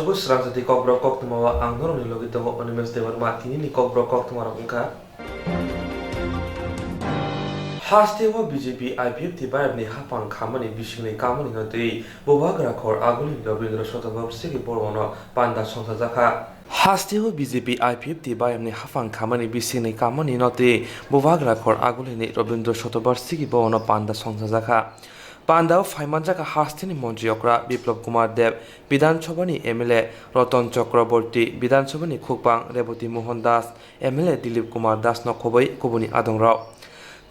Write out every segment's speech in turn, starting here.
Ashogu Srangati Kobro Koktumawa Angdoro Nilogito Onimes Devar Matini Kobro Koktumara Unka Hastewa BJP IPF Tibayabni Hapan Kamani Bishini Kamani Noti Bobagra Kor Aguli Lovindra Shotabab Sigi Borono Panda Sonsazaka Hastewa BJP IPF Tibayabni Hafan Kamani Bishini Kamani Noti Bobagra Kor Aguli Robindra Shotabar Sigi Borono Panda Sonsazaka Pandao Faimanjaka Hastini Monjiokra Biplop Kumar Dev Bidan Chobani MLA Roton Chakraborty Bidan Chobani Khupang Reboti Mohan Das MLA Dilip Kumar Das Nokobai Kubuni Adong Rao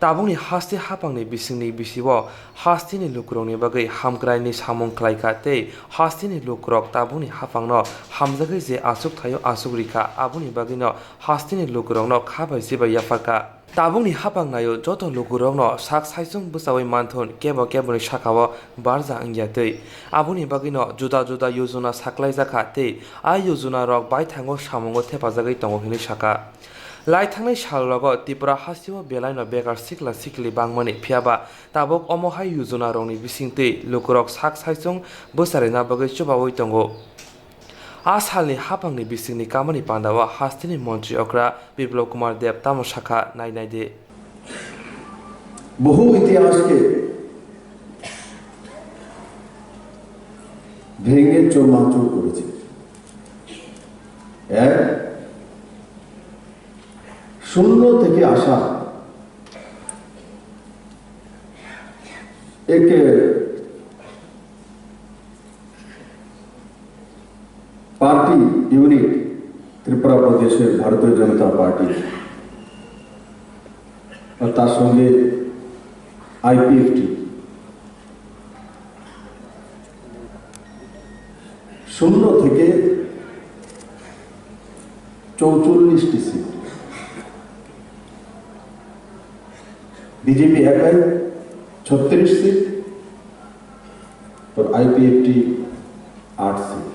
Tabuni Hasti Hapangni Bisingni Bisiwo Hastini Lukrongni Bagai Hamkraini Samong Klaikate Hastini Lukrok Tabuni Hapangno Hamzagai Je Asuk Thayo Asugrika Abuni Bagino Hastini Lukrongno Khabai Siba Yafarka Tabungni hapang nayo joto lukurongno sak saisung busawai manthon kebo keboni shakawo barza angyatei abuni bagino juda juda yojuna saklai jakate a yojuna rok bai thango samongo thepajagai tongo hini shaka lai thangnai sallogo Tripura hasiwo belaino bekar sikla sikli bangmani phiaba tabok omohai yojuna rongni bisingtei lukurok sak saisung busarena bagai chubawoi tongo Asalni hapangni bisingni kamani pandawa hastini Montri Okra Biplop Kumar Dev Tamo Shaka Nai De বহু ইতিহাসকে ভেঙে চৌমাচৌর করেছে এক শূন্য থেকে আসা এক party unit Tripura प्रदेश Bharatiya Janata party और तार संगे आईपीएफटी शून्य থেকে 44টি সিট बीजेपी একাই 36 सीट और आईपीएफटी 8 सीट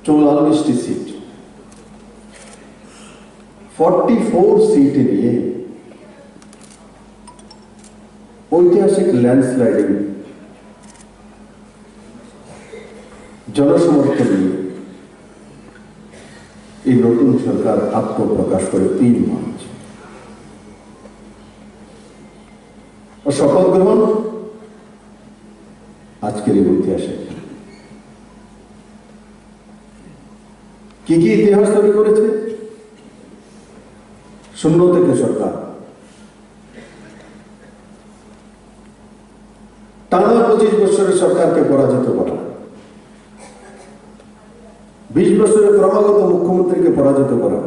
44টি सीट 44 सीट নিয়ে ঐতিহাসিক ল্যান্ডস্লাইডিং জনসমর্থন নিয়ে এই নতুন সরকার আত্মপ্রকাশ করে 3 মার্চ ও শপথ গ্রহণ আজকের এই ঐতিহাসিক কি কি ইতিহাস তৈরি করেছে শূন্য থেকে সরকার টানা 25 বছরের সরকারকে পরাজিত করা 20 বছরের ক্রমাগত মুখ্যমন্ত্রীকে পরাজিত করা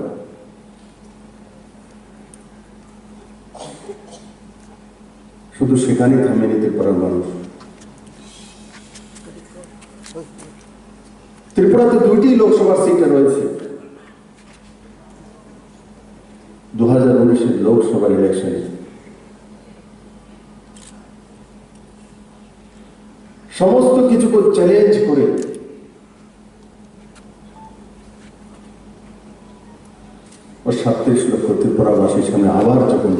শুধু সেখানেই থামে নিতে পারার মানুষ ত্রিপুরাতে 2টি লোকসভা সিট রয়েছে 2019 এর লোকসভা ইলেকশনে সমস্ত কিছুকে চ্যালেঞ্জ করে ও 37 লক্ষ ত্রিপুরাবাসীর সামনে আবার যখন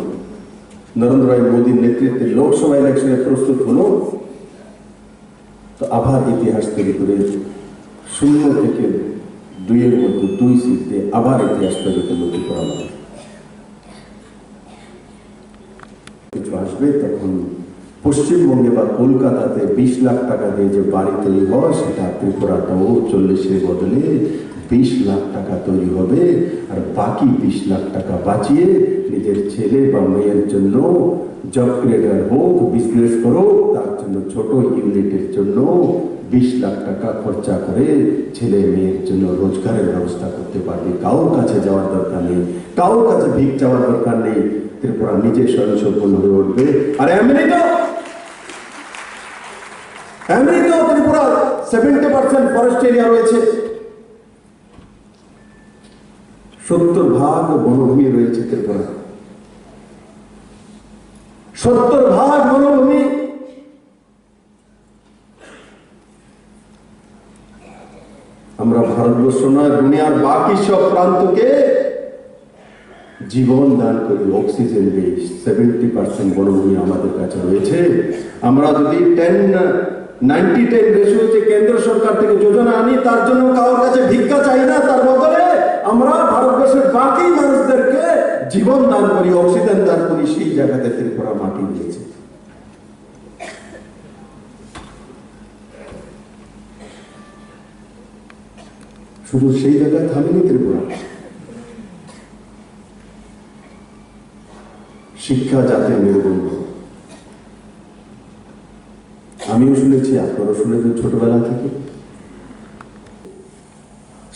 নরেন্দ্র ভাই মোদীর নেতৃত্বে লোকসভা ইলেকশনে প্রস্তুত হলো তো আবার ইতিহাস তৈরি করে শূন্য থেকে 2 এর মধ্যে 2 সিট দিয়ে আবার ইতিহাস তৈরি করলো ত্রিপুরা কিছু আসবে তখন পশ্চিমবঙ্গে বা কলকাতাতে 20 লাখ টাকা দিয়ে যে বাড়ি তৈরি হয় সেটা ত্রিপুরাটাও 40 এর বদলে 20 লাখ টাকা তৈরি হবে আর বাকি 20 লাখ টাকা বাঁচিয়ে নিজের ছেলে বা মেয়ের জন্য জব ক্রিয়েটার হোক বিজনেস করো তার জন্য ছোট ইউনিটের জন্য 20 লাখ টাকা খরচা করে ছেলে মেয়ের জন্য রোজগারের ব্যবস্থা করতে পারবে কারোর কাছে যাওয়ার দরকার নেই কারোর কাছে ভিক চাওয়ার দরকার নেই ত্রিপুরা নিজে স্বয়ংসম্পূর্ণ হয়ে উঠবে আর এমনি তো ত্রিপুরা 70% ফরেস্ট এরিয়া রয়েছে 70% বনভূমি রয়েছে ত্রিপুরা 70% বনভূমি আমরা ভারতবর্ষ নয় দুনিয়ার বাকি সব প্রান্তকে জীবন দান করি অক্সিজেন দেই 70% বনভূমি আমাদের কাছে রয়েছে আমরা যদি 10 90-10 রেশিও যে কেন্দ্র সরকার থেকে যোজনা আনি তার জন্য কারোর কাছে ভিক্ষা চাই না, তার বদলে আমরা ভারতবর্ষের বাকি মানুষদেরকে জীবন দান করি, অক্সিজেন দান করি, সেই জায়গাতে ত্রিপুরা মাটি দিয়েছে। শুধু সেই জায়গায় থামেনি ত্রিপুরা, শিক্ষা যাতে মেরুদণ্ড। আমিও শুনেছি, আপনারা শুনেছেন ছোটবেলা থেকে,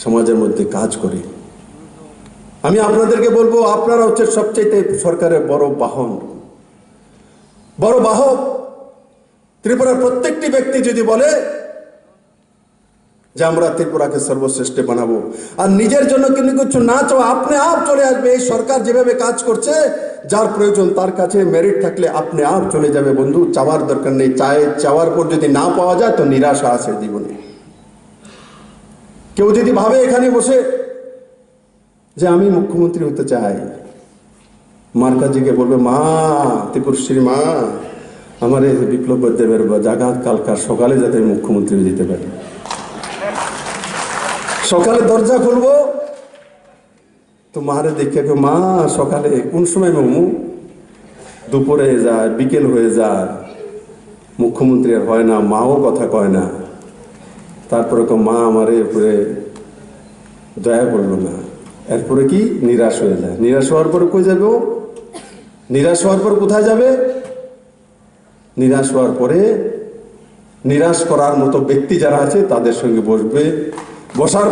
সমাজের মধ্যে কাজ করে। আমি আপনাদেরকে বলবো, আপনারা হচ্ছে সবচেয়ে সরকারের বড় বাহন, বড় বাহক। ত্রিপুরার প্রত্যেকটি ব্যক্তি যদি বলে যে আমরা ত্রিপুরাকে সর্বশ্রেষ্ঠ বানাবো, আর নিজের জন্য কিন্তু কিছু না চাও, আপনি আপ চলে আসবে। এই সরকার যেভাবে কাজ করছে, যার প্রয়োজন তার কাছে মেরিট থাকলে আপনি আপ চলে যাবে বন্ধু, চাওয়ার দরকার নেই। চাওয়ার পর যদি না পাওয়া যায় তো নিরাশা আছে জীবনে। কেউ যদি ভাবে এখানে বসে যে আমি মুখ্যমন্ত্রী হতে চাই, মার কাছে গিয়ে বলবে, মা, ত্রিপুরশ্রী মা, আমার এই বিপ্লব দেবের জাগাত কালকার সকালে যাতে মুখ্যমন্ত্রী যেতে পারি। সকালে দরজা খুলবো তো মারে দেখে, মা সকালে কোন সময় মামু? দুপুরে যায়, বিকেল হয়ে যায়, মুখ্যমন্ত্রী আর হয় না, মাও কথা কয় না। তারপরে মা আমারে উপরে দয়া করলো না। এরপরে কি নিরাশ হয়ে যায়। নিরাশ হওয়ার পরে কই যাবে ও? নিরাশ হওয়ার পর কোথায় যাবে? নিরাশ হওয়ার পরে নিরাশ করার মতো ব্যক্তি যারা আছে তাদের সঙ্গে বসবে। বসার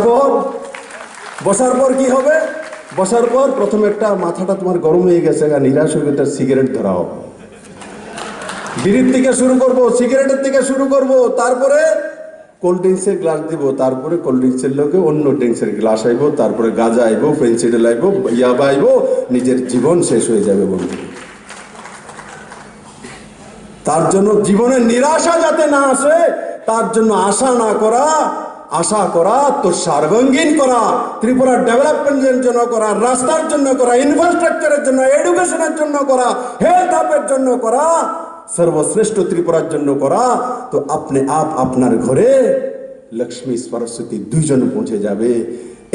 পর কি হবে? বসার পর প্রথমে একটা মাথাটা তোমার গরম হয়ে গেছে, নিরাশ হয়ে একটা সিগারেট ধরাও, বিড়ির থেকে শুরু করব, সিগারেটের থেকে শুরু করব, তারপরে কোল্ড ড্রিঙ্কসের গ্লাস দিব, তারপরে কোল্ড ড্রিঙ্কসের লোকে অন্য ড্রিঙ্কসের গ্লাস আইব, তারপরে গাঁজা আইব, ফেন্সিডেল আইব, ইয়াবা আইব, নিজের জীবন শেষ হয়ে যাবে বন্ধু। তার জন্য জীবনে নিরাশা যাতে না আসে, তার জন্য আশা না করা, আশা করা তো সর্বাঙ্গীন করা, ত্রিপুরার ডেভেলপমেন্টের জন্য করা, রাস্তার জন্য করা, ইনফ্রাস্ট্রাকচারের জন্য, এডুকেশনের জন্য করা, হেলথ আপের জন্য করা, সর্বশ্রেষ্ঠ ত্রিপুরার জন্য করা, তো আপনি আপনার ঘরে লক্ষ্মী সরস্বতী দুইজন পৌঁছে যাবে।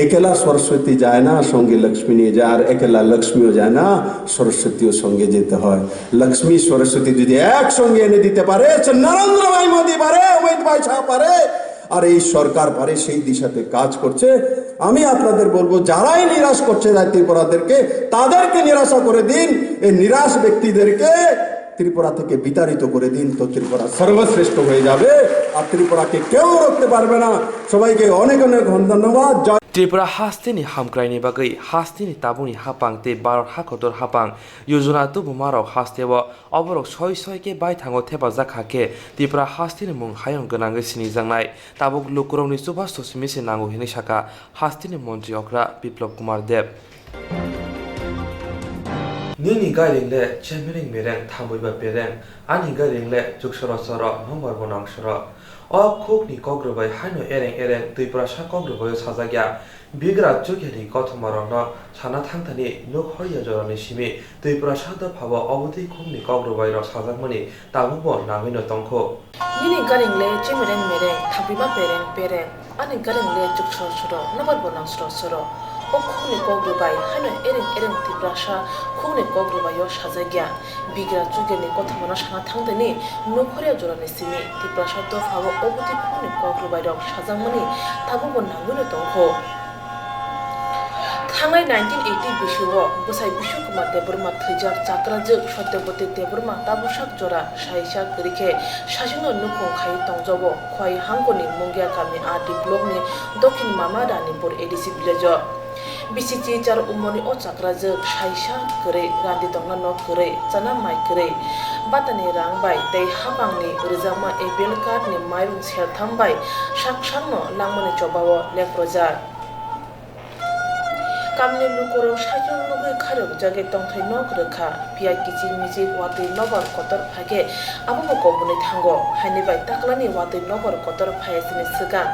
একলা সরস্বতী যায় না, সঙ্গে লক্ষ্মী নিয়ে যায়, আর একলা লক্ষ্মীও যায় না, সরস্বতীও সঙ্গে যেতে হয়। লক্ষ্মী সরস্বতী যদি একসঙ্গে এনে দিতে পারে, নরেন্দ্র ভাই মোদী পারে, অমিত ভাই শাহ পারে, আর এই সরকার পারে, সেই দিশাতে কাজ করছে। আমি আপনাদের বলবো, যারাই নিরাশ করছে ত্রিপুরাদেরকে, তাদেরকে নিরাশা করে দিন। এই নিরাশ ব্যক্তিদেরকে ত্রিপুরা থেকে বিতাড়িত করে দিন, তো ত্রিপুরা সর্বশ্রেষ্ঠ হয়ে যাবে, আর ত্রিপুরাকে কেউ রুখতে পারবে না। সবাইকে অনেক অনেক ধন্যবাদ। ত্রিপুরা হাস্তিनि हामग्रायनि बागै हास्तिनि ताबुनि हापां ते भारत हाखदर हापां योजना तुबु माराव हास्तेव अबरक सय के बाय थांगो थेबा जाखाके त्रिपुरा हास्तिनि मुं हायं गोनाङै सिनिजांनाय ताबुक लुकुरावनि सुभाष चन्द्र नांगौ हिनि साका हास्तिनि मन्त्रि अग्रा बिप्लब कुमार देब Nini garingle chemiring mereng thambuiba pereng ani garingle juksara sara nomor bonang sara o khokni kogrubai haino ereng tuipura sa kogrubai sajagya bigra jugeri kothmarona sana thangtani nok hoya jorani simi tuipura sada phaba obodi khomni kogrubai ro sajagmani tabubo nangino tongkho Nini garingle chemiring mereng thambuiba pereng ani garingle juksara sara nomor bonang sara o khone kogrubai haino ereng tiprasha khone kogrubai yo sajagya bigra jugeni kothmana sana thangtani nokhore jorani simi tiprasha to phabo oboti khone kogrubai rok sajagmani tabubo nangino tongkho थांनाय 1980 बिसुआव बसाइ बिशु कुमार देबरमा थैजार चाक्राजों सत्यवती देबरमा ताबुसाक जरा साइसा गरिखे सासिनो नुखं खाइ तंजबो खय हांगनि मंगिया गामि आदि ब्लकनि दक्षिण मामा Ranipur ADC village बिसिचि चार उमनि ओ चाक्राजों साइसा गरे रान्दि दंना न गरे चाना माइ गरे बातानि रांबाय दै हाबांनि रिजामा एबिएल कार्डनि माइरं सेरथामबाय साकसांनो लांमनि चबाव लेप्रजा Kamni lukoro sajong lugai kharok jage tongthai nok rekha pia kichi michi watui nobor kotor phage abo kobuni thango haini bai taklani watui nobor kotor phayesini sigang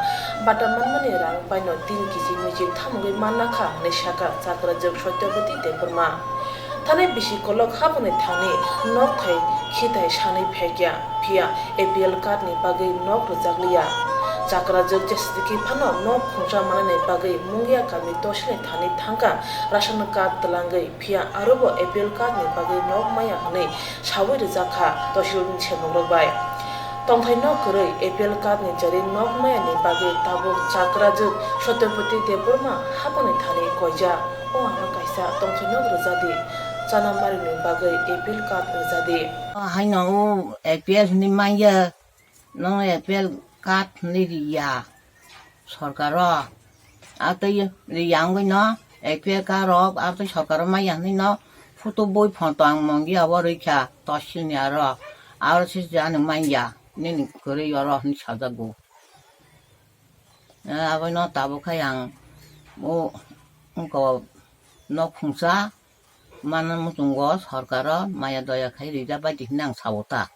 bata manmani rang paino 3 kichi michi thamgai manna kha ne shaka chakra jog satyavati debrma थाने बिसि कलक हाबने थाने नक Thai खिथाय सानै फेग्या फिया APL card नि बागै नक रजागलिया जाकरा जग जेसदिकी फानो नक खुंसा माने बागै मुंगिया गामि तोसले थाने थांका राशन कार्ड तलांगै फिया आरोबो एपीएल कार्ड नि बागै नक माया हनै सावै रजाखा तोसिलनि छेमंगबाय तंथाय न करै एपीएल कार्ड नि जरे नक माया नि बागै ताबो जाकरा जग सत्यपति देबरमा हाबने थाने कयजा ओ आमा कायसा तंथाय न रजादि जानामारि नि बागै एपीएल कार्ड रजादि hay nó APL ni maya nó APL card ni ya সরকার আতই রিয়াং গই ন APL card আতই সরকার মায়া ni ন ফটো বই ফটাং মঙ্গি আবার রেখা তসিনি আর সে জানে মাইয়া নি করে আর নি সাজাগো আবার ন তাবো খায়াং ও ন খুংসা mana mutungo sarkara maya daya khai rija bai dinang sawota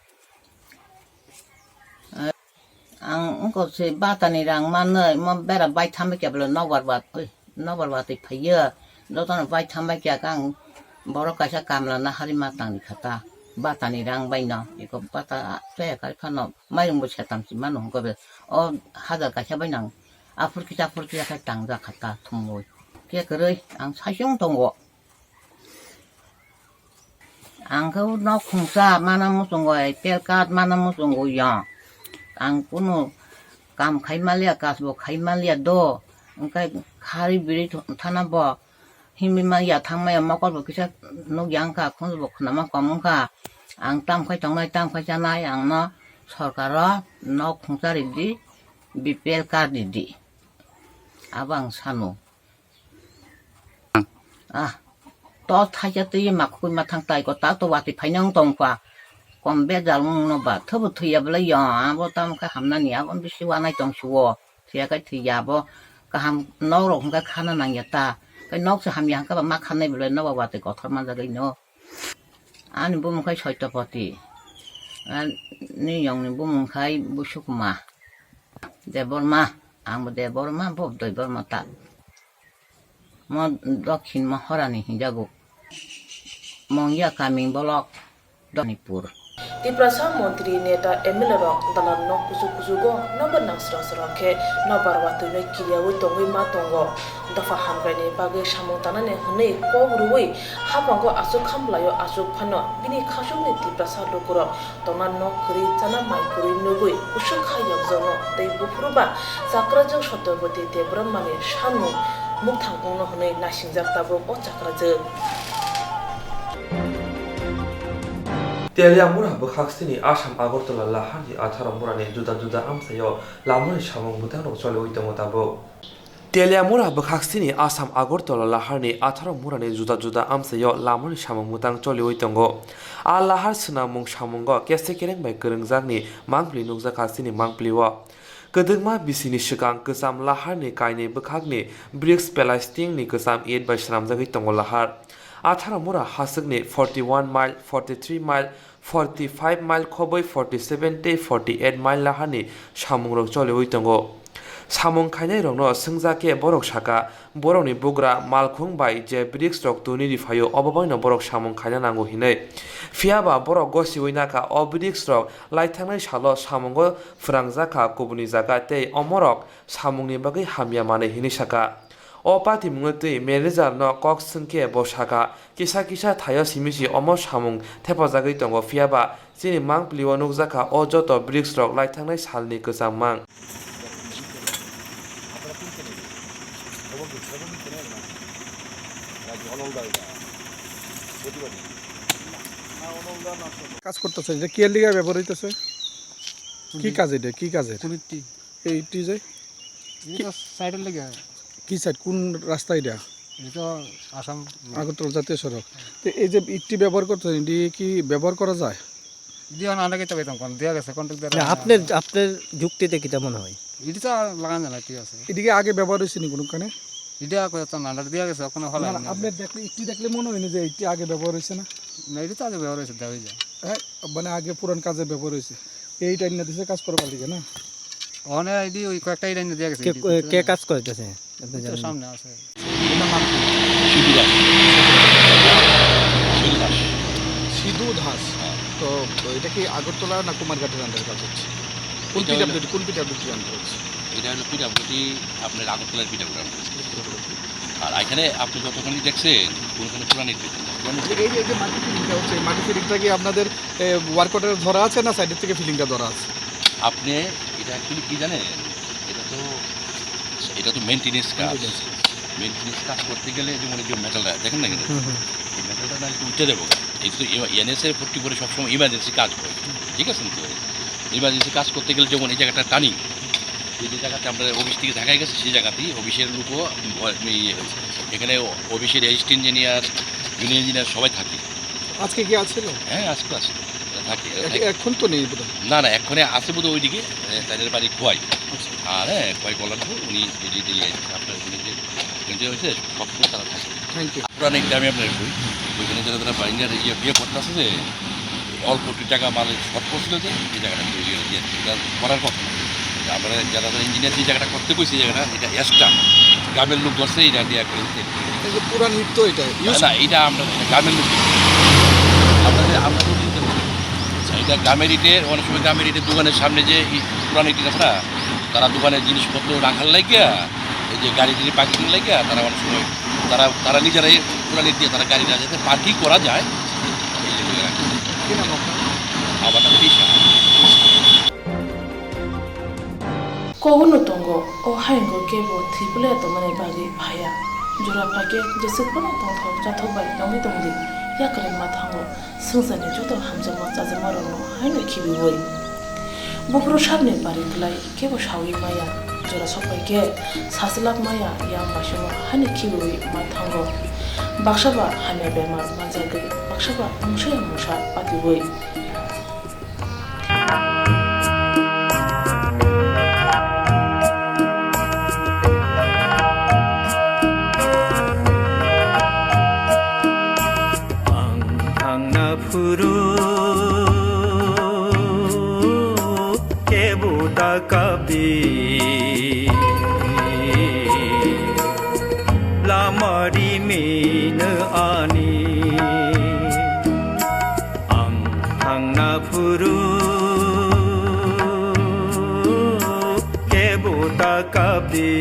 ang ko se batani rang mana ma bera bai thambe kya blo nobar te phaya do tan bai thambe kya kang boro kaisa kamla na hari ma tang ni khata batani rang bai na eko bata se ka khano mai mo chetam si manu ko be o hada kaisa bai nang afur ki ka tang ja khata thumoi ke kerei ang sasyong tongo angkau nak khungsa mana musungoi pelkat mana musungoi ya angkuno kam khai malia kasbo khai malia do angkai khari biri thana bo himi ma ya thangmaya makol bo kisa nok yangka khunbo khunama kamungka ang tam khai tongnai tam khai janai ang no sarkara nok khungsa ridi bpl card ridi abang sanu to thay ti mặc khui mà thằng tài có tá to wa ti phai nang tong kwa kon be dal no ba thobu thuya bla ya bo tam ka hamna nia kon bi siwa nai tong suwo thia ka thi ya bo ka ham no ro ka khana nang ya ta ka nok se ham yang ka ba ma khan nei bla no ba ti ko thar ma ja gai no an bu mu khai choi ta pati an ni yong ni bu mu khai bu sukma de borma ang de borma bo doi borma ta mo dokhin ma horani hinjago mongya kaming bolok donipur Tiprasa Montri Neta Emilero dalam nok kusu-kusugo nobar nang sra-sra-ke nobar watune kiriawi tongwi ma tongo dafa hamgrani bage samongtanane hunei kogruwi hapango asuk khamlayo asuk phano bini khasumni tiprasa lokuro tongna nok kuri chana mai kuri nugui usuk khayok jongo tei bufuruba chakrajok satyabati debrahmani sanu mukthang ongno hunei nasingjak tabo o chakrajok Telia mura bukhaksini Assam Agartala lahani athara murane juda amsayo lamuni samung butang rok chole uitamo tabo Telia mura bukhaksini Assam Agartala lahani athara murane juda amsayo lamuni samung butang chole uitango a lahar sunamung samungo kese kereng bai kerengjakni mangpli nukjakhasini mangpliwa Kedengma bisini shikang kesam lahar ni kaini bukhakni BRICS Palestine ni kesam 8 bai shramjagui tongo lahar Athara mura hasakni 41 mile 43 mile 45 mile khoboi 47 te 48 mile lahani samungrok chole uitango samung khainai rokno singjake borok saka borokni bugra malkhung bai je BRICS rok tuni rifayo obabaino borok samung khaina nango hinai fiaba borok gosi uinaka o BRICS rok laithangnai salo samungo phrangjaka kubuni jaga tei omorok samungni bagai hamya mane hini saka O pati mungtui merezar no kok sungke bosaka kisa thayo simisi omo samung thepajagui tongo fiaba chini mangpliwa nukjaka o joto BRICS rok laithangnai salni kesam mang কাজ করতেছে যে কি লিগা ব্যবহার হইতেছে কি কাজ এটা কি কাজে এইটি যে সাইডের লেগে কি সাইড কোন রাস্তা এটা এটা আসাম আগরতলা জাতীয় সড়ক তো এই যে ইটটি ব্যবহার করতেছে এটি কি ব্যবহার করা যায় দিয়া না লাগে তবে তখন দিয়া গেছে কন্ট্রাক্ট দিয়া আপনার যুক্তিতে কি মনে হয় এটা তো লাগান জানা ঠিক আছে এদিকে আগে ব্যবহার হয়েছে নি কোনখানে এটা কত নান্ডার দিয়া গেছে ওখানে হল না আপনি দেখলে ইটটি দেখলে মনে হয় না যে ইটটি আগে ব্যবহার হয়েছে না না এটা তো আগে ব্যবহার হয়েছে দেওয়া যায় হ্যাঁ মানে আগে পুরান কাজে ব্যবহার হয়েছে এই টাইম না দিছে কাজ করবার দিকে না ওখানে আইডি ওই কয়েকটা আইডি দিয়া গেছে কে কাজ করতেছে সামনে আছে এটা কি আগরতলা না কুমারঘাটের আন্ডারে কাজ হচ্ছে? কোন এটা হলো- পিডব্লিউডি আন্ডার হচ্ছে? এটা হলো পিঠাপুটি আপনার আগরতলার পিঠাপুরা, আর এখানে আপনি যতখানি দেখছেন কোনখানে পুরান এই যে মাটি ফিলিংটা হচ্ছে, মাটি ফিলিংটা কি আপনাদের ওয়ার্ক অর্ডারে ধরা আছে না সাইডের থেকে ফিলিংটা ধরা আছে? আপনি এটা অ্যাকচুয়ালি কী জানেন, এটা তো মেনটেনেন্স কাজ। মেনটেনেন্স কাজ করতে গেলে যেমন এই যে মেটালটা দেখেন না, কিন্তু এই মেটালটা না একটু উঠে দেবো। এই তো এনএসএ 40 করে সবসময় ইমার্জেন্সি কাজ করে, ঠিক আছে? তো ইমার্জেন্সি কাজ করতে গেলে যেমন এই জায়গাটা টানি, এই যে জায়গাতে আমরা অফিস থেকে ঢাকায় গেছে, সেই জায়গাতেই অফিসের লোকও ইয়ে হয়েছে। এখানে অফিসের অ্যাসিস্ট্যান্ট ইঞ্জিনিয়ার, জুনিয়র ইঞ্জিনিয়ার সবাই থাকে। আজকে কি আছে? হ্যাঁ, আজকে আছে, থাকে। এখন তো নেই বোধহয়। না না, এক্ষণে আছে বোধ ওইদিকে তাদের বাড়ি খোয়াই। আচ্ছা। আর হ্যাঁ, খোয়াই কলার উনি আপনার উনি যে হয়েছে সব কিছু তারা থাকে। Thank you. পুরানিক দামে আপনার বই ওইখানে যারা তারা বাইন্ডার বিয়ে করতে আসে যে অল্প একটু টাকা মাল শর্ট করছিল, যে এই জায়গাটা তৈরি হয়েছে এটা করার কথা না। আমরা যারা যারা ইঞ্জিনিয়ার যে জায়গাটা করতে কইছে, এই জায়গাটা এটা এক্সট্রা গ্রামের লোক ধরছে, এটা দেওয়া করে দিতে। এই যে পুরান নৃত্য এটা না, এটা আমরা গ্রামের লোক আপনাদের আমরা তো দিতে পারি। এটা গ্রামের ইটের, অনেক সময় গ্রামের ইটের দোকানের সামনে যে পুরান ইট আছে না, তারা দোকানের জিনিসপত্র রাখার লাগিয়া, এই যে গাড়ি টাড়ি পার্কিং লাগিয়া, তারা অনেক সময় তারা নিজেরাই পুরান ইট দিয়ে তারা গাড়িটা যাতে পার্কিং করা যায় এই জন্য রাখে। কি নাম আপনার? আবার তাদের পেশা Koguno tongo o haingo kebo tripule to mane bagi bhaya jura pake jese kono tong thok jatho bai nongi tongdi yakare mathango sungsani joto hamjama jajamaro no haino khibi hoi bopro sabne bari klai kebo shawi maya jura sopai ke saslak maya yam bashimo hani khibi hoi mathango bakshaba hane bemar majage bakshaba musha pati hoi ফুরু কেবুদা Kabhi Lamari মিন আনি আং থাংনা ফুরু কেবুদা কাবি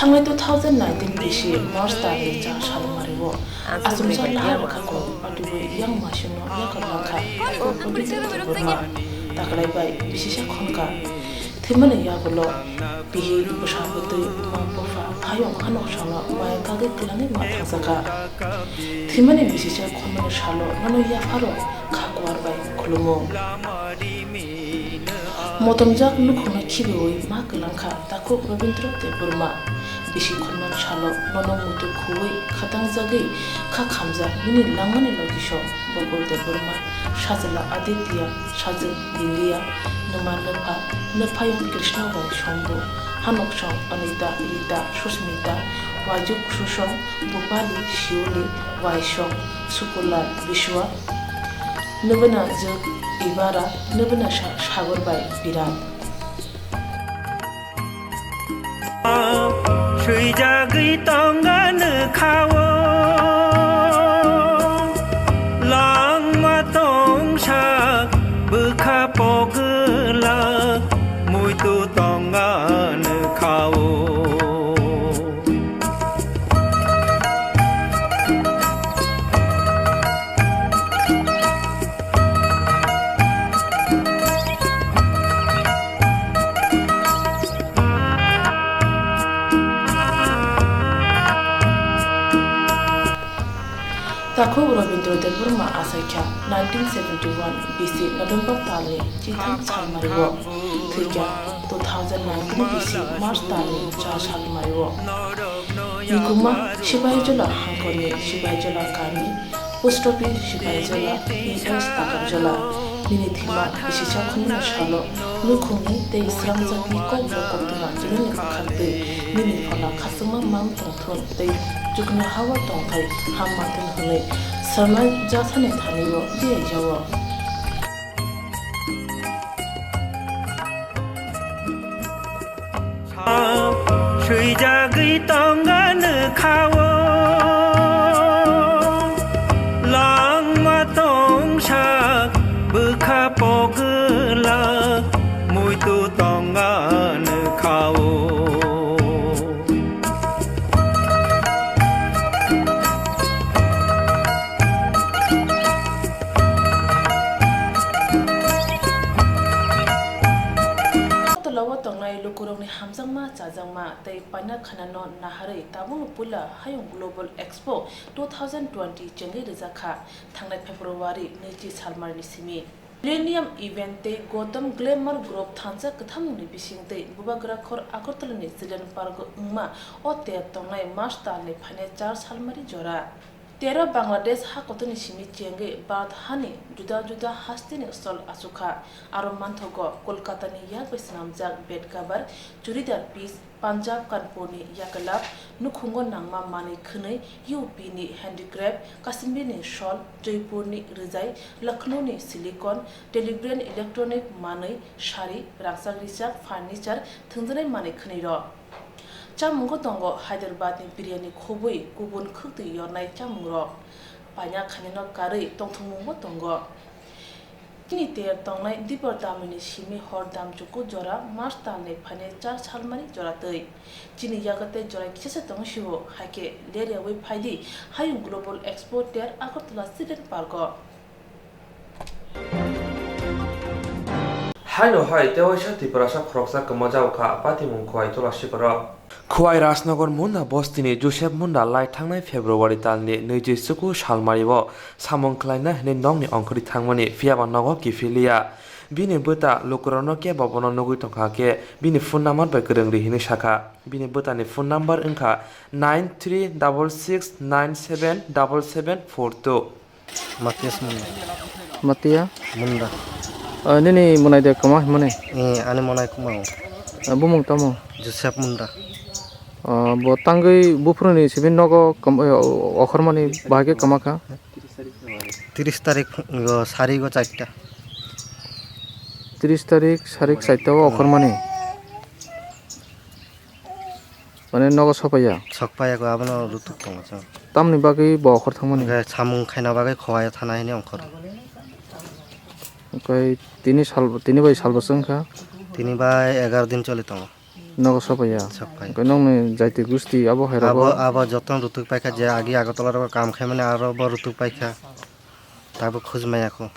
Thangai 2019 bishi March tarikh cha shalmaribo asumsa lahar khako patibu yang mashino yakalakha ko pabitro burma taklai bai bishisha khonka thimane yabulo bihi bushabutui mampofa phayong khanok shalo mai kage tilani ma thasaka thimane bishisha khomane shalo nano ya pharo khakwar bai khulumo motomjak lukhona khiboi ma kalangkha takko Rabindra Burma bishi khonman shalo nono mutu khuwi khatang jagi kha khamja mini langani logisho bogol de Burma shajla aditya shaj dingiya numanapa napayong Krishna bai shombo hanok shom anita rita susmita wajuk sushom bupali shiuli waishom sukula bishwa nubana jog ibara nubana সাগর বাই বিরাট সুইজাগৈ তঙ্গানো খাও লাংমা তংসাক বখা পগলা মুইতো তঙ্গানো খাও Takho Rabindra Burma Asaikya 1971 BC November Tali Chitham Chalmariwo Thikya 2019 BC March Tali Cha Chalmariwo Nikuma Shibaijala Hankoni Shibaijala Kami Post Office Shibaijala PS Takarjala Minithima Bishisha Khunna Shalo Lukhuni Te Isram Zati Kobro Kotuna Jilini Kharte Mini Phala Khasuma Mam Tongthon Te Jukna Hawa Tongkai Hamatin Hule Sarma Jasane Thaniwo Dia Jawa সুইজাগৈ তঙ্গানো খাও লাংমা paina khanano nahare tabung pula hayung global expo 2020 chengi rizakha thangnai February nechi salmar ni simi Millennium event te Gotham Glamour Group thansa katham ni bising te bubagra khor akortala ni Zilan Park ungma o te tongnai March ta ni phane 4 salmari jora 13 Bangladesh ha kotoni simi chenge bath hani juda juda hastini stol asuka aro manthogo Kolkata ni yak besnam jak bed cover churidar piece Punjab Kanpur ni yakalap nukhungo nangma mani khunai UP ni handicraft Kashmir ni shawl Jaipur ni rizai Lucknow ni silicon Telegram electronic mani shari raksak risak furniture thungdrai mani khunai ro Chamungo tongo Hyderabad ni biryani khobui kubun khukti yornai chamungro panya khanino kari tongthungmo tongo kini ter tongnai dipor damini simi hordam chuku jora March tane phane 4 salmani jora tei chini yagate jora kise tong shiwo hake lere we phaidi hayung global expo ter agartala Zilan Park Haino hai tewaisha tiprasa khoroksa kamajau kha pati mung khwai tola shikara Khwai Rajnagar Munda Bostini Joseph Munda lai thangnai February talni 26 salmaribo samong khlaina hne nongni ongkhri thangmani fiaba nogo kifilia bini buta lokorono ke babono nogui tongkha ke bini phone number bai kereng ri hini shaka bini buta ni phone number engkha 9366977742 Matias Munda. Matia Munda. nini munai de kama mane Ane monai kumau. bumung tamo Joseph Munda. bo tangai bufroni sibin nogo okhormani bahage kamaka 30 tarik sari go 4টা 30 tarik sarik 4টা okhormani mane nogo sopaya 석파야 거 아버너 루tuk 통서. tamni bagai bo okhor thangmani 그 사문 খাইনা 바게 খওয়ায় থানা হিনে অঙ্কর। kai tini bai sal bosangkha তিনি by 11 দিন চলে তো nogo sopaya 석পাই। kai nongni jaiti gusti abo আবো hairabo আবো যতন রুতুক পাইখা যে আগে আগতলার কাম খাই মানে আরো বড় রুতুক পাইখা তারপর খোঁজ মাই এখন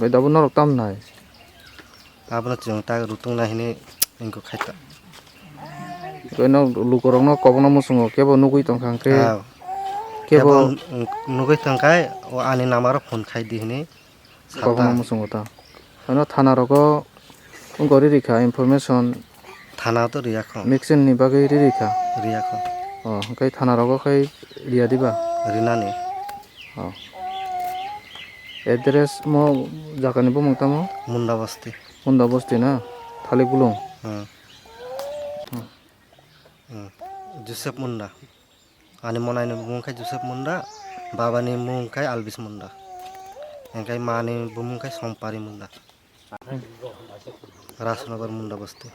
kai dabu norok tam nai আপনার চিং তা রুতুক না হিনে ইনকো খাইতা kai no lukorong no kobono musungo kebo nugui tongkhang ke কেবল kebo নুগৈ তংকাই ও আনি নামার ফোন খাই দি হিনে kobono musungo ta ano thana rogo ungori rikha information থানা তো রিয়াখন mixin ni bagai rikha রিয়াখন kai thana rogo kai ria diba রিনানি address mo jakani bumung tamo Munda বস্তি munda bosti na thali bulung Joseph Munda আনি মনাইনি বুমুংখাই Joseph Munda বাবানি মুংখাই আলবিস Munda এঙ্কাই মানি বুমুংখাই সম্পারি মুন্ডা রাজনগর মুন্ডা বস্তি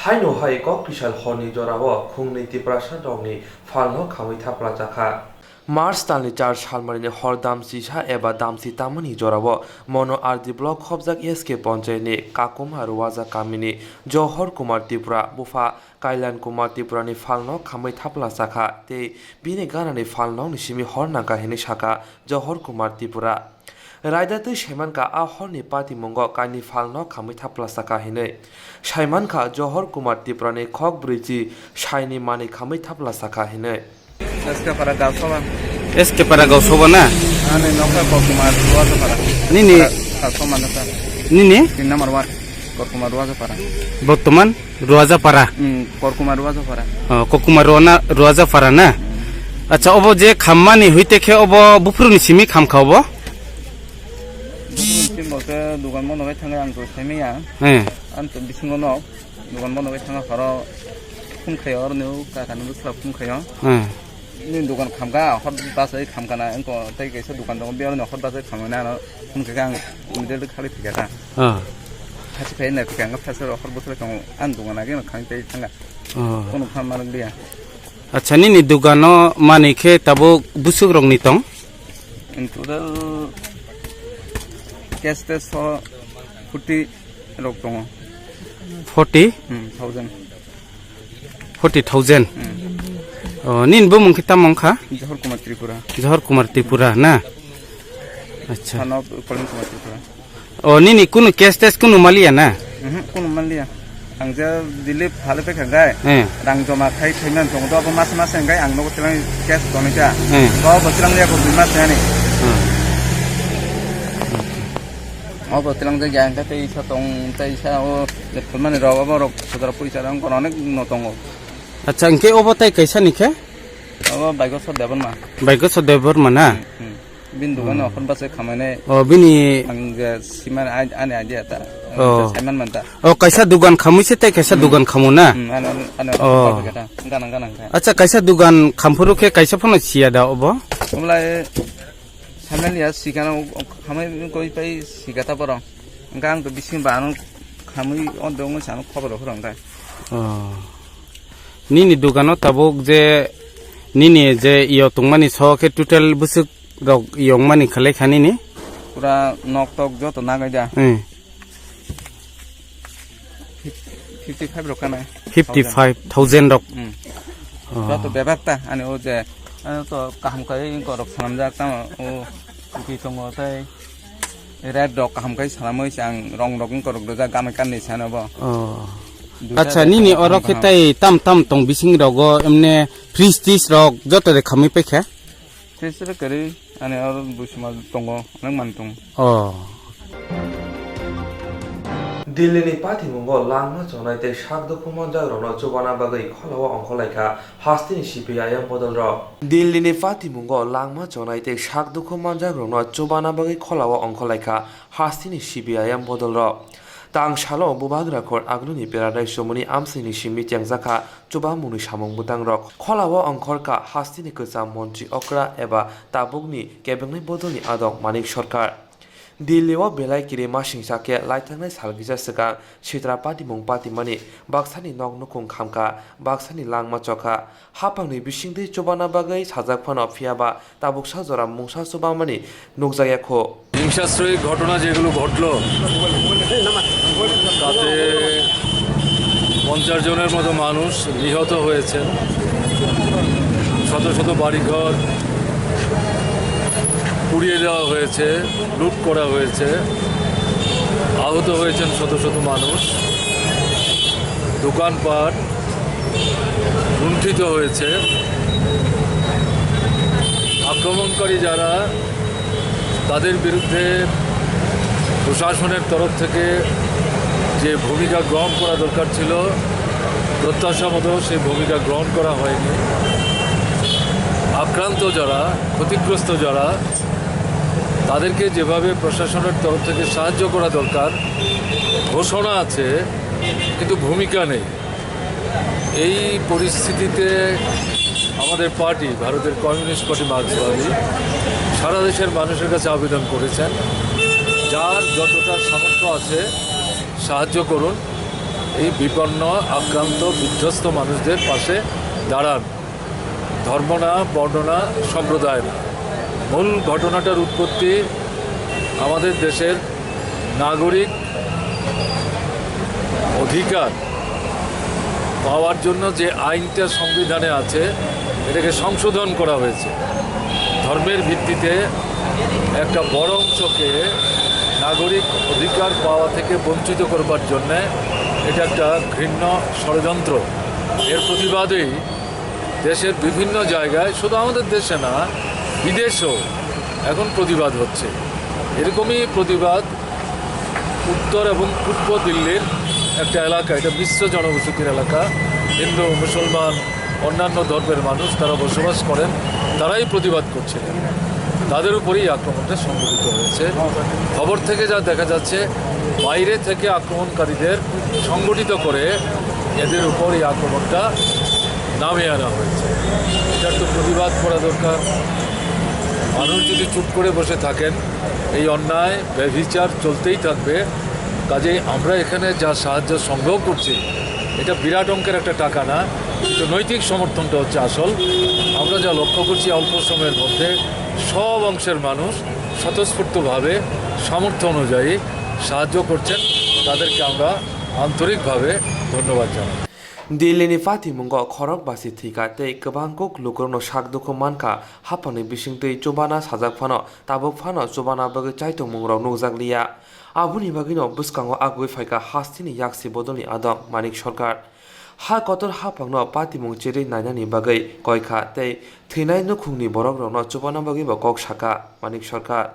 Haino hai kok kisal honi jorabo khungni tiprasa dongni falno khamui thapla jakha Mars talni 4 salmari ni hordam sisha eba damsi tamani jorabo mono ardi block khobjak SK Panchayat ni Kakuma Ruwaja Kamini Johor Kumar Tripura bufa Kailan Kumar Tripura ni falno khamui thapla jakha te bini gana ni falno ni simi horna ka hini shaka Johor Kumar Tripura Raidatu Shaimanka a horni pati mongo kaini falno khamui thapla saka hine Shaimanka Johor Kumar Tripura ni khok briji shaini mani khamui thapla saka hine SK পারা গাউসবা না নিনি নিনি বর্তমান রোয়াজাপাড়া ককুমা রোয়াজাপাড়া না আচ্ছা of যে খাম্মানি হইতে খে of বুফরুনি Simi খাম খাওব দোকান বন্ধ হয়ে থাকে আনতো সেমিয়া হ্যাঁ আনতো বিসঙ্গ ন দোকান বন্ধ হয়ে থাকে হর ফুন খায় আর নেও কাকানো বুসলা ফুন খায় হ্যাঁ নি দোকান খামকা হর বাসে খামকানা এনকো তাই গেছে দোকান দোকান বিয়ার হর বাসে খামানা ফুন খায় আং মিডল খালি ফিগাটা খাসি খাই না ফিগাঙ্গা ফাসে হর বসলে কাম আন দোকান আগে খাইতে থাঙ্গা কোন ফার্মার দিয়া আচ্ছা নিনি দোকানো মানিখে তাবো বুসুক রং নিতং ইন টোটাল ক্যাশ তে 40 লোক দङ 40,000 নিন বুমুং খিতা মংখা জহর কুমার ত্রিপুরা না আচ্ছা থানা কলিং কুমার ত্রিপুরা ও নিনি কোনো ক্যাশ টেস কোনো মালিয়া না কোনো মালিয়া आंजो दिल्ली फाले फैखांबाय रां जमा खाय थैमान दङ दा मास मास हंगाय आं नगद तेलां केस दनैता बा बोतलां जायखौ 2 मास जानि अब बोतलां जाय गांता तैसा दं तैसा ओ फुलमानि राव रक सदर पैसा रां कोन अनेक न दङ अच्छा इनके ओबताय कैसा निखे अब बाइक सर देबन मा बाइक सदेबर मना बिन दुगान अखन बासे खामाने ओ बिनि आं सिमान आने आइडिया ता साइमान मानता ओ कैसा दुकान खामुसे ते कैसा दुकान खामु ना गाना अच्छा कैसा दुकान खामफुरु के कैसा फन सिया दा ओबो हमला साइमानलिया सिगाना खामै गय पाइ सिगाता बरं गां तो बिसिं बानो खामै अन दङ सानो खबर होरंगा निनि दुकानो ताबुक जे निनि जे इयो तंमानि सके टोटल बुसुक रक यंमानि खले खानि नि पुरा नक टक जतो नागायदा 55 रकाना 55,000 रक जतो बेबाकता अनि ओ जे तो काम kai ko rok samjak ta o ki tongo tai red dog kam kai salamoi sang rong rok ko rok da gam kan ni sana bo अच्छा निनि अरक हेताय ताम ताम तंग बिसिं रगो एमने फ्रिस्टिस रक जतो दे खामि पेखा फ्रिस्टिस करि अनि और बुसमा तंगो नंग मान तंग दिल्लीनि पाथिमुंगो लांमा जनायते सागदुखुमन जाग्रनो जुबाना बागै खलावा अंखलायखा हास्तिनि सिपिआइएम बदल दिल्लीनि पाथिमुंगो लांमा जनायते सागदुखुमन जाग्रनो जुबाना बागै खलावा अंखलायखा हास्तिनि सिपिआइएम बदल तां सालो बुबाग्राखर आगलुनि पेराडाइस समनि आमसिनि सिमि टेंजाखा जुबा मुनि सामं बुदां रक खलावा अंखरका हास्तिनि गोजा मन्त्रि अक्रा एबा ताबुकनि केबेंनि बदलनि आदक मानिक सरकार दिल्लीआव बेलायगिरि मासिंसाके लाइथांनाय सालगिजा सिगां सिद्रा पातिमुं पातिमानि बाक्सानि नगनुखुं खामका बाक्सानि लांमा चखा हाफांनि बिसिंदै जबाना बागै साजाकफान फियाबा ताबुकसा जरा मुंसा सुबामानि नुकजायाखो হিংসাশ্রয়ী ঘটনা যেগুলো ঘটলো তাতে 50 জনের মতো মানুষ নিহত হয়েছেন শত শত বাড়িঘর পুড়িয়ে দেওয়া হয়েছে লুট করা হয়েছে আহত হয়েছেন শত শত মানুষ দোকানপাট লুণ্ঠিত হয়েছে আক্রমণকারী যারা তাদের বিরুদ্ধে প্রশাসনের তরফ থেকে যে ভূমিকা গ্রহণ করা দরকার ছিল প্রত্যাশা মতো সেই ভূমিকা গ্রহণ করা হয়নি আক্রান্ত যারা ক্ষতিগ্রস্ত যারা তাদেরকে যেভাবে প্রশাসনের তরফ থেকে সাহায্য করা দরকার ঘোষণা আছে কিন্তু ভূমিকা নেই এই পরিস্থিতিতে আমাদের পার্টি ভারতের কমিউনিস্ট পার্টি মার্ক্সবাদী সারা দেশের মানুষের কাছে আবেদন করেছেন যার যতটা সামর্থ্য আছে সাহায্য করুন এই বিপন্ন আক্রান্ত বিধ্বস্ত মানুষদের পাশে দাঁড়ান ধর্ম না বর্ণ না সম্প্রদায় না মূল ঘটনাটার উৎপত্তি আমাদের দেশের নাগরিক অধিকার পাওয়ার জন্য যে আইনটা সংবিধানে আছে এটাকে সংশোধন করা হয়েছে ধর্মের ভিত্তিতে একটা বড় অংশকে নাগরিক অধিকার পাওয়া থেকে বঞ্চিত করবার জন্য এটা একটা ঘৃণ্য ষড়যন্ত্র এর প্রতিবাদেই দেশের বিভিন্ন জায়গায় শুধু আমাদের দেশে না বিদেশেও এখন প্রতিবাদ হচ্ছে এরকমই প্রতিবাদ উত্তর এবং পূর্ব দিল্লির একটা এলাকা এটা মিশ্র জনবসতির এলাকা হিন্দু মুসলমান অন্যান্য ধর্মের মানুষ তারা বসবাস করেন তারাই প্রতিবাদ করছিলেন তাদের উপরেই আক্রমণটা সংঘটিত হয়েছে খবর থেকে যা দেখা যাচ্ছে বাইরে থেকে আক্রমণকারীদের সংগঠিত করে এদের উপর এই আক্রমণটা নামিয়ে আনা হয়েছে এটার তো প্রতিবাদ করা দরকার মানুষ যদি চুপ করে বসে থাকেন এই অন্যায় ব্যভিচার চলতেই থাকবে কাজেই আমরা এখানে যা সাহায্য সংগ্রহ করছি এটা বিরাট অঙ্কের একটা টাকা না কিন্তু নৈতিক সমর্থনটা হচ্ছে আসল আমরা যা লক্ষ্য করছি অল্প সময়ের মধ্যে সব অংশের মানুষ স্বতঃস্ফূর্তভাবে সামর্থ্য অনুযায়ী সাহায্য করছেন তাদেরকে আমরা আন্তরিকভাবে ধন্যবাদ জানাই दिल्लीनि पाथिमुंगो खरक बासि थैका तै गोबांखौ लुग्रनो सागदुखु मानखा हाफानि बिसिंतै जुबाना साजाकफानो ताबुकफानो जुबाना बगै चाइतुमुंग्राव नुजाग्लिया Abuni bagino buskango agui faika hastini yaksi bodoni adam Manik Sarkar. Ha kotor ha pangno pati mung chiri nainani bagai koikha tei thinai nukhungni borok rokno chupana bagi ba kok saka Manik Sarkar.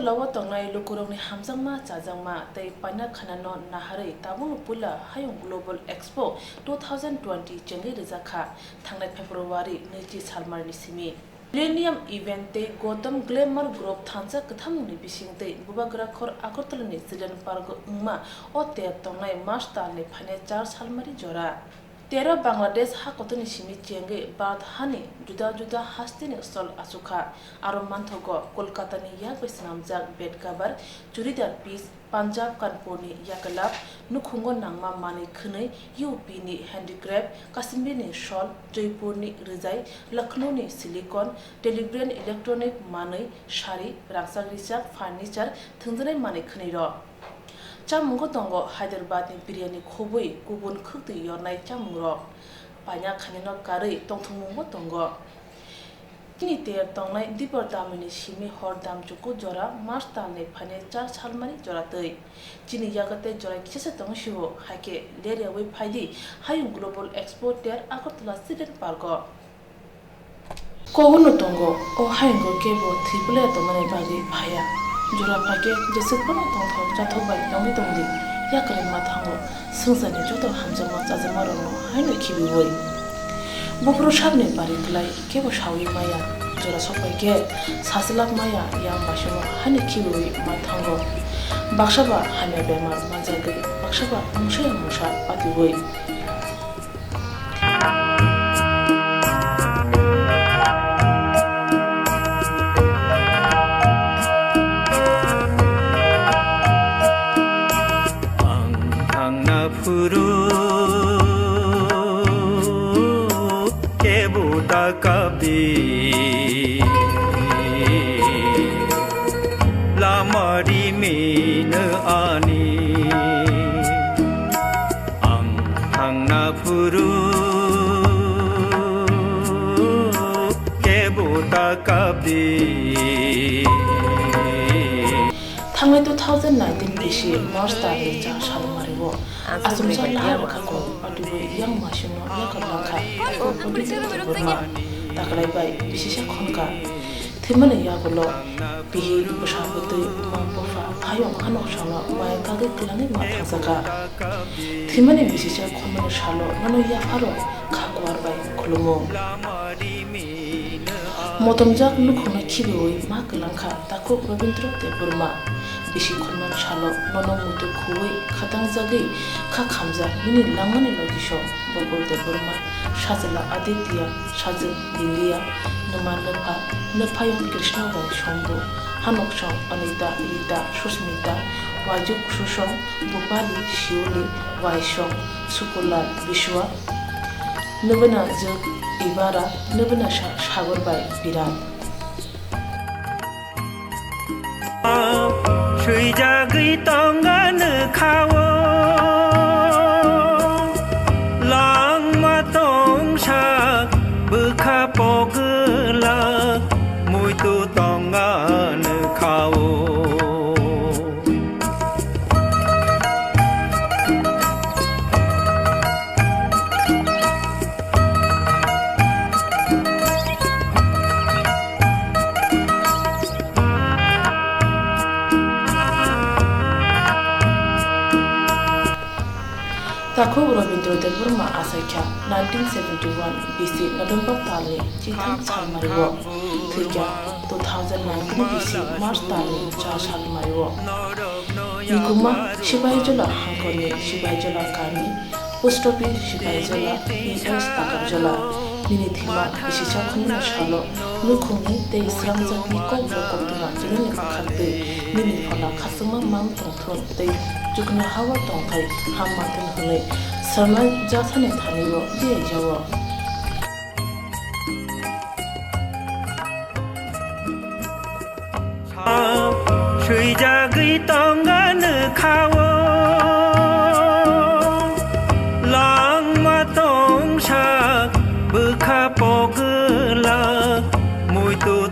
Lawa tongnai lukurongni hamjangma chajangma tei paina khanano nahare tabung pula hayung Global Expo 2020 chengi rizakha thangnai February 20 salmarni simi Millennium Event te Gotham Glamour Group thansa kathamni bising te bubagra khor akortolani Zilan Park ungma o te tongnai March talne phane 4 salmari jora 13 Bangladesh ha kotoni simi chenge bath hani juda juda hastini stol asuka aro manthogo Kolkata ni yak besnamjak bed cover churidar piece Punjab Kanpur-ni yakalap nukhungo nangma mani khunai UP ni handicraft Kashmir ni shawl Jaipur ni rizai Lucknow ni silicon Telegram electronic mani shari raksak risak furniture thungjanai mani khunai ro Chamungo tongo Hyderabad ni biryani khobui kubun khukti yornai chamungro panya khanino kari tongthungmo tongo kini te tongnai dipar damini simi hor dam chuku jora March talne phane 4 salmari jora tei chini yagate jora kise tong shibo hake leria we phaidi hayung Global Expo ter Agartala Zilan Park koguno tongo o hayungo kebo triple tomane bagi phaya jura phage jese kono tongthok chathobai nongi tongdi yakare mathango sungsani joto hamjama chajamaro haino khibi boi bopro sabne bari klai kebo shawi maya jura sopai ke sasilak maya yam basho hani khibi mathango bakshaba hane bemar manjage bakshaba musha pati boi Lamari min ani ang hangna puru kebuta kabi Thangai 2019 bishi March talne 4 salmariwo asumsa lahar khako atubu yang mashino yakalakha ko pudite burma taklai bai bishisha khonka thimane yagolo bihi bushabute mapofa phayong hanok shalo mai kage klani mathasaka thimane bishisha khomane shalo nano ya faro khakwar bai khulumo motomjak lukhona khiboi ma kalangkha takho Rabindra Burma bishi khonman shalo nono mutu khuwi khatang jagi kha khamja mini langmani logisho Bogol de Burma Shazila Aditya Shazil Dilia Numanapa Napayong Krishna Vai Shombu Hanokshong Anita Rita Susmita Wajuk Shushong Bupali Shioli Vaishong Sukula Vishwa Nubana Juk Ibara Nubana Shagor Bai Birat Shui jagui tongan khawo lang matong sak bukha pogla mui tu tongan khawo Takho Rabindra Burma Asakya 1971 BC November Tali Chitham Salmariwo Thikya 2019 BC March Tali Cha Salmariwo Nikuma Shibaijala Hankoni Shibaijala Kani Postopi Shibaijala BS Takarjala Mini Thima Bishisha Khunna Shalo Lukhungi Te Islamza Niko Vokotuna Jilini Khakte Mini Phala Khasuma Mam Tongthon Te Jukna Hawa Tongthai Hamatan Hule Sarman Jathane Thaniwo Dia Jawa Shui jagui tongan khawo lang matong sak bukha pogla mui tu